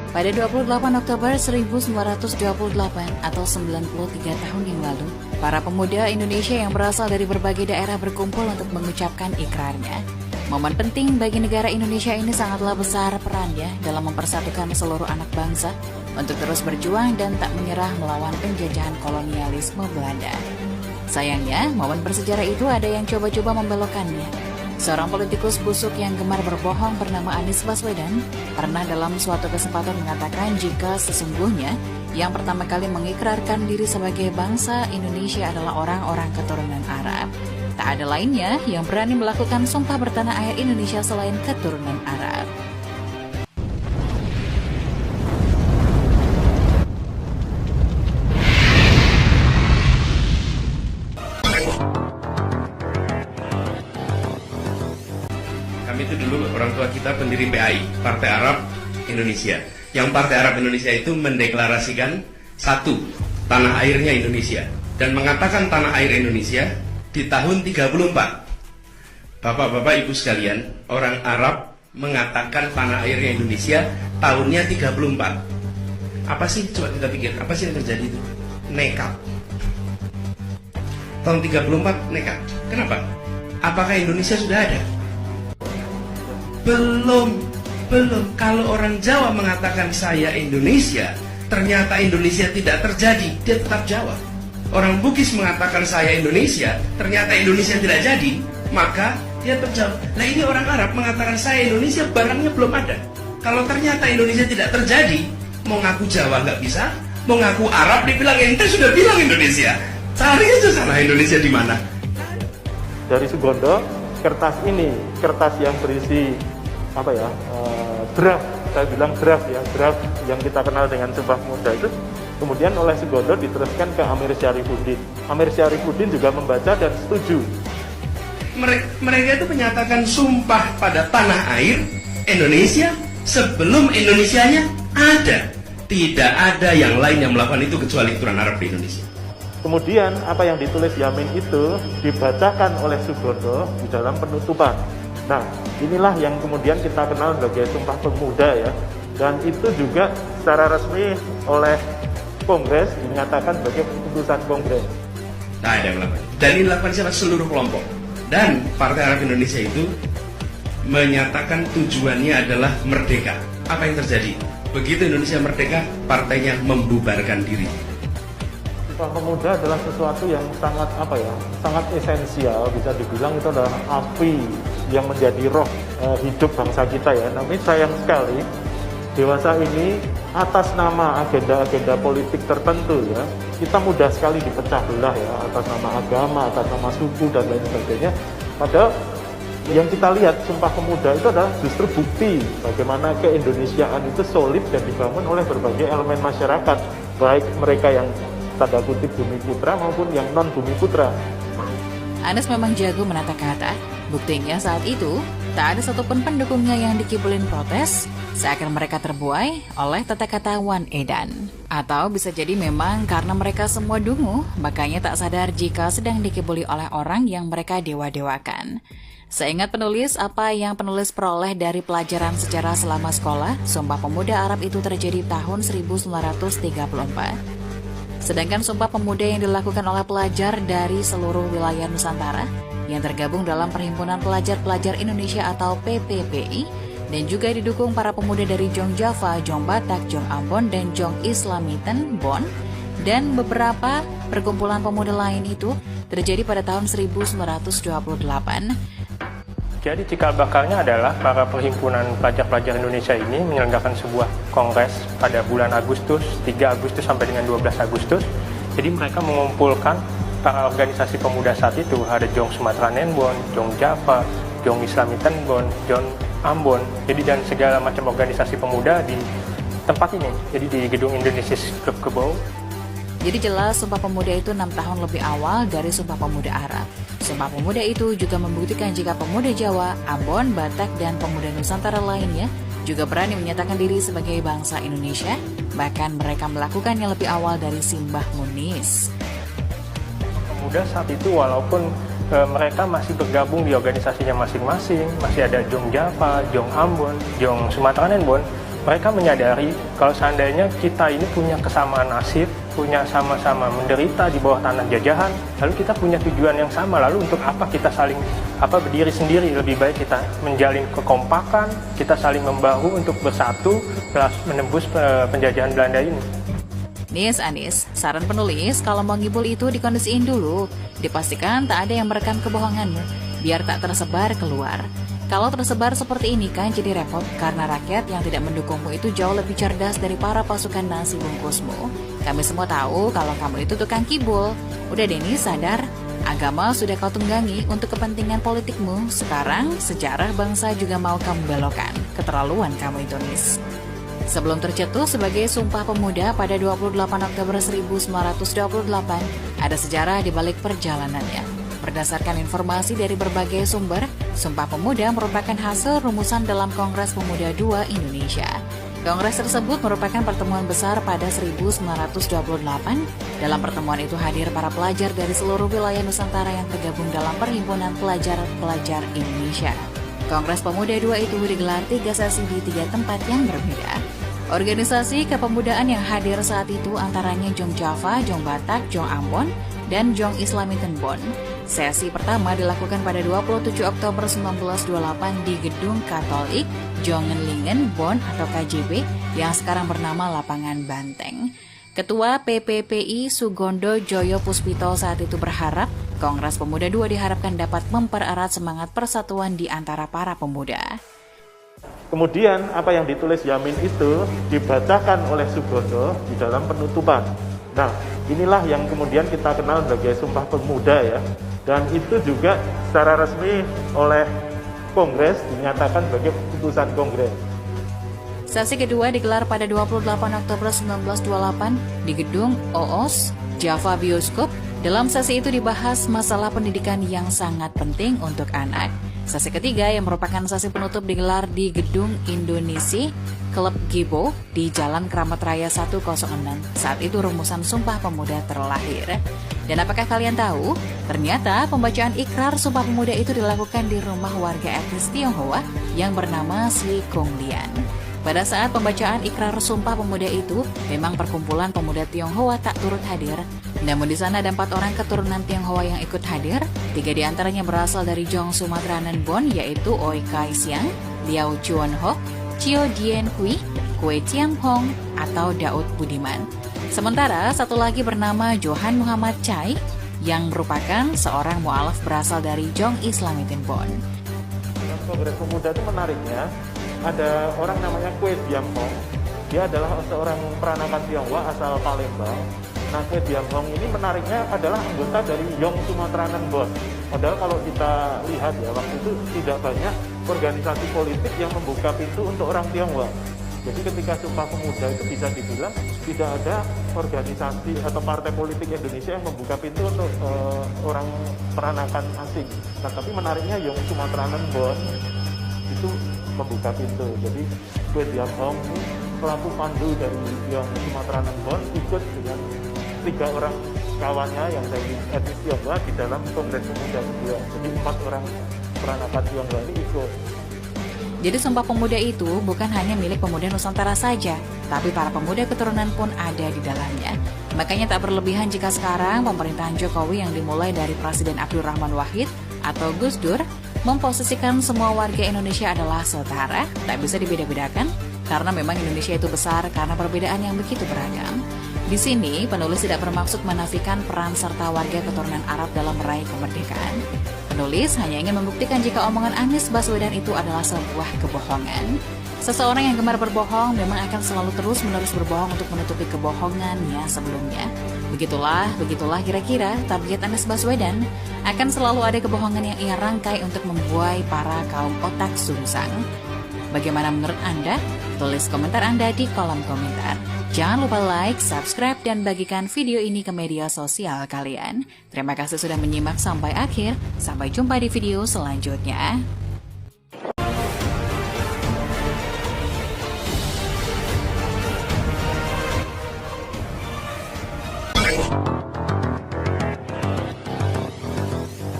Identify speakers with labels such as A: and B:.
A: Pada 28 Oktober 1928 atau 93 tahun yang lalu, para pemuda Indonesia yang berasal dari berbagai daerah berkumpul untuk mengucapkan ikrarnya. Momen penting bagi negara Indonesia ini sangatlah besar perannya dalam mempersatukan seluruh anak bangsa untuk terus berjuang dan tak menyerah melawan penjajahan kolonialisme Belanda. Sayangnya, momen bersejarah itu ada yang coba-coba membelokkannya. Seorang politikus busuk yang gemar berbohong bernama Anies Baswedan pernah dalam suatu kesempatan mengatakan jika sesungguhnya yang pertama kali mengikrarkan diri sebagai bangsa Indonesia adalah orang-orang keturunan Arab. Tak ada lainnya yang berani melakukan sumpah bertanah air Indonesia selain keturunan Arab.
B: Kami itu dulu orang tua kita pendiri PAI, Partai Arab Indonesia. Yang Partai Arab Indonesia itu mendeklarasikan satu, tanah airnya Indonesia. Dan mengatakan tanah air Indonesia di tahun 34. Bapak-bapak ibu sekalian, orang Arab mengatakan tanah airnya Indonesia tahunnya 34. Apa sih, coba kita pikir, apa sih yang terjadi itu? Nekat. Tahun 34 nekat. Kenapa? Apakah Indonesia sudah ada? Belum. Kalau orang Jawa mengatakan saya Indonesia, ternyata Indonesia tidak terjadi, dia tetap Jawa. Orang Bugis mengatakan saya Indonesia, ternyata Indonesia tidak jadi, maka dia tetap Jawa. Nah ini orang Arab mengatakan saya Indonesia, barangnya belum ada. Kalau ternyata Indonesia tidak terjadi, mau ngaku Jawa nggak bisa, mau ngaku Arab dibilang ente sudah bilang Indonesia. Cari aja sana Indonesia di mana.
C: Dari Sugondo, kertas ini, kertas yang berisi draft, saya bilang draft yang kita kenal dengan Sumpah Pemuda itu, kemudian oleh Sugondo diteruskan ke Amir Syarifuddin. Amir Syarifuddin juga membaca dan setuju.
B: Mereka itu menyatakan sumpah pada tanah air Indonesia sebelum Indonesianya ada. Tidak ada yang lain yang melakukan itu kecuali keturunan Arab di Indonesia.
C: Kemudian apa yang ditulis Yamin itu dibacakan oleh Sugondo di dalam penutupan. Nah, inilah yang kemudian kita kenal sebagai Sumpah Pemuda ya. Dan itu juga secara resmi oleh Kongres dinyatakan sebagai keputusan Kongres.
B: Nah, ada yang melakukan. Dan ini dilakukan siapa? Seluruh kelompok. Dan Partai Arab Indonesia itu menyatakan tujuannya adalah merdeka. Apa yang terjadi? Begitu Indonesia merdeka, partainya membubarkan diri.
C: Sumpah Pemuda adalah sesuatu yang sangat esensial, bisa dibilang itu adalah api yang menjadi roh hidup bangsa kita ya. Namun sayang sekali dewasa ini atas nama agenda-agenda politik tertentu ya, kita mudah sekali dipecah belah ya, atas nama agama, atas nama suku dan lain sebagainya. Padahal yang kita lihat Sumpah Pemuda itu adalah justru bukti bagaimana keindonesiaan itu solid dan dibangun oleh berbagai elemen masyarakat, baik mereka yang tanda kutip bumi putra maupun yang non bumi putra.
A: Anies memang jago menata kata. Buktinya saat itu tak ada satupun pendukungnya yang dikibulin protes, seakan mereka terbuai oleh tata kata Wan Edan. Atau bisa jadi memang karena mereka semua dungu, makanya tak sadar jika sedang dikibuli oleh orang yang mereka dewa-dewakan. Seingat penulis, apa yang penulis peroleh dari pelajaran sejarah selama sekolah, Sumpah Pemuda Arab itu terjadi tahun 1934. Sedangkan Sumpah Pemuda yang dilakukan oleh pelajar dari seluruh wilayah Nusantara yang tergabung dalam Perhimpunan Pelajar-Pelajar Indonesia atau PPPI dan juga didukung para pemuda dari Jong Java, Jong Batak, Jong Ambon, dan Jong Islamiten, Bon, dan beberapa perkumpulan pemuda lain itu terjadi pada tahun 1928.
D: Jadi cikal bakalnya adalah para perhimpunan pelajar-pelajar Indonesia ini menyelenggarakan sebuah kongres pada bulan Agustus, 3 Agustus sampai dengan 12 Agustus. Jadi mereka mengumpulkan para organisasi pemuda saat itu, ada Jong Sumatera Nenbon, Jong Java, Jong Islamiten Bon, Jong Ambon. Jadi dan segala macam organisasi pemuda di tempat ini, jadi di Gedung Indonesia Club Kebau.
A: Jadi jelas Sumpah Pemuda itu 6 tahun lebih awal dari Sumpah Pemuda Arab. Sumpah Pemuda itu juga membuktikan jika pemuda Jawa, Ambon, Batak, dan pemuda Nusantara lainnya juga berani menyatakan diri sebagai bangsa Indonesia, bahkan mereka melakukannya lebih awal dari Simbah Munis.
D: Pemuda saat itu walaupun mereka masih bergabung di organisasinya masing-masing, masih ada Jong Java, Jong Ambon, Jong Sumatera Nenbon, mereka menyadari kalau seandainya kita ini punya kesamaan nasib, punya sama-sama menderita di bawah tanah jajahan, lalu kita punya tujuan yang sama, lalu untuk apa kita saling berdiri sendiri? Lebih baik kita menjalin kekompakan, kita saling membahu untuk bersatu menembus penjajahan Belanda ini.
A: Anis, saran penulis kalau mau ngibul itu dikondisiin dulu, dipastikan tak ada yang merekam kebohonganmu, biar tak tersebar keluar. Kalau tersebar seperti ini kan jadi repot karena rakyat yang tidak mendukungmu itu jauh lebih cerdas dari para pasukan nasi bungkusmu. Kami semua tahu kalau kamu itu tukang kibul. Udah Denny, sadar, agama sudah kau tunggangi untuk kepentingan politikmu. Sekarang sejarah bangsa juga mau kamu belokkan. Keterlaluan kamu itu, Nis. Sebelum tercetus sebagai Sumpah Pemuda pada 28 Oktober 1928, ada sejarah di balik perjalanannya. Berdasarkan informasi dari berbagai sumber, Sumpah Pemuda merupakan hasil rumusan dalam Kongres Pemuda II Indonesia. Kongres tersebut merupakan pertemuan besar pada 1928. Dalam pertemuan itu hadir para pelajar dari seluruh wilayah Nusantara yang tergabung dalam Perhimpunan Pelajar-Pelajar Indonesia. Kongres Pemuda II itu digelar 3 sesi di 3 tempat yang berbeda. Organisasi kepemudaan yang hadir saat itu antaranya Jong Java, Jong Batak, Jong Ambon, dan Jong Islamiten Bon. Sesi pertama dilakukan pada 27 Oktober 1928 di Gedung Katolik Jongenlingen Bon atau KJB yang sekarang bernama Lapangan Banteng. Ketua PPPI Sugondo Joyo Puspito saat itu berharap Kongres Pemuda II diharapkan dapat mempererat semangat persatuan di antara para pemuda.
C: Kemudian apa yang ditulis Yamin itu dibacakan oleh Sugondo di dalam penutupan. Nah, inilah yang kemudian kita kenal sebagai Sumpah Pemuda ya. Dan itu juga secara resmi oleh Kongres dinyatakan sebagai putusan Kongres.
A: Sesi kedua digelar pada 28 Oktober 1928 di Gedung OOS, Java Bioskop. Dalam sesi itu dibahas masalah pendidikan yang sangat penting untuk anak. Sesi ketiga yang merupakan sesi penutup digelar di Gedung Indonesia Klub Gibo di Jalan Kramat Raya 106. Saat itu rumusan Sumpah Pemuda terlahir. Dan apakah kalian tahu? Ternyata pembacaan ikrar Sumpah Pemuda itu dilakukan di rumah warga etnis Tionghoa yang bernama Sri Kong Lian. Pada saat pembacaan ikrar Sumpah Pemuda itu, memang perkumpulan pemuda Tionghoa tak turut hadir. Namun di sana ada 4 orang keturunan Tionghoa yang ikut hadir. 3 diantaranya berasal dari Jong Sumatranan Bon, yaitu Oi Kai Siang, Liao Chuan Ho, Chio Dien Hui, Kue Tiam Hong, atau Daud Budiman. Sementara satu lagi bernama Johan Muhammad Chai, yang merupakan seorang mu'alaf berasal dari Jong Islamiten Bon.
C: Kongres Pemuda itu menariknya, ada orang namanya Kue Tiam Hong. Dia adalah seorang peranakan Tionghoa asal Palembang. Nah, Kue Tiam Hong ini menariknya adalah anggota dari Jong Sumatranan Bon. Padahal kalau kita lihat ya, waktu itu tidak banyak organisasi politik yang membuka pintu untuk orang Tionghoa. Jadi ketika Sumpah Pemuda itu bisa dibilang tidak ada organisasi atau partai politik Indonesia yang membuka pintu untuk orang peranakan asing. Nah, tapi menariknya Jong Sumatranan Bon itu membuka pintu. Jadi Kue Tiam Hong ini pelaku pandu dari Jong Sumatranan Bon ikut dengan 3 orang kawannya yang dari etnis Tionghoa di dalam Kongres Pemuda juga. Jadi 4 orang peranakan Tionghoa ini ikut.
A: Jadi Sumpah Pemuda itu bukan hanya milik pemuda Nusantara saja, tapi para pemuda keturunan pun ada di dalamnya. Makanya tak berlebihan jika sekarang pemerintahan Jokowi yang dimulai dari Presiden Abdurrahman Wahid atau Gus Dur memposisikan semua warga Indonesia adalah setara, tak bisa dibeda-bedakan, karena memang Indonesia itu besar karena perbedaan yang begitu beragam. Di sini, penulis tidak bermaksud menafikan peran serta warga keturunan Arab dalam meraih kemerdekaan. Penulis hanya ingin membuktikan jika omongan Anies Baswedan itu adalah sebuah kebohongan. Seseorang yang gemar berbohong memang akan selalu terus-menerus berbohong untuk menutupi kebohongannya sebelumnya. Begitulah kira-kira target Anies Baswedan. Akan selalu ada kebohongan yang ia rangkai untuk membuai para kaum otak sungsang. Bagaimana menurut Anda? Tulis komentar Anda di kolom komentar. Jangan lupa like, subscribe, dan bagikan video ini ke media sosial kalian. Terima kasih sudah menyimak sampai akhir. Sampai jumpa di video selanjutnya.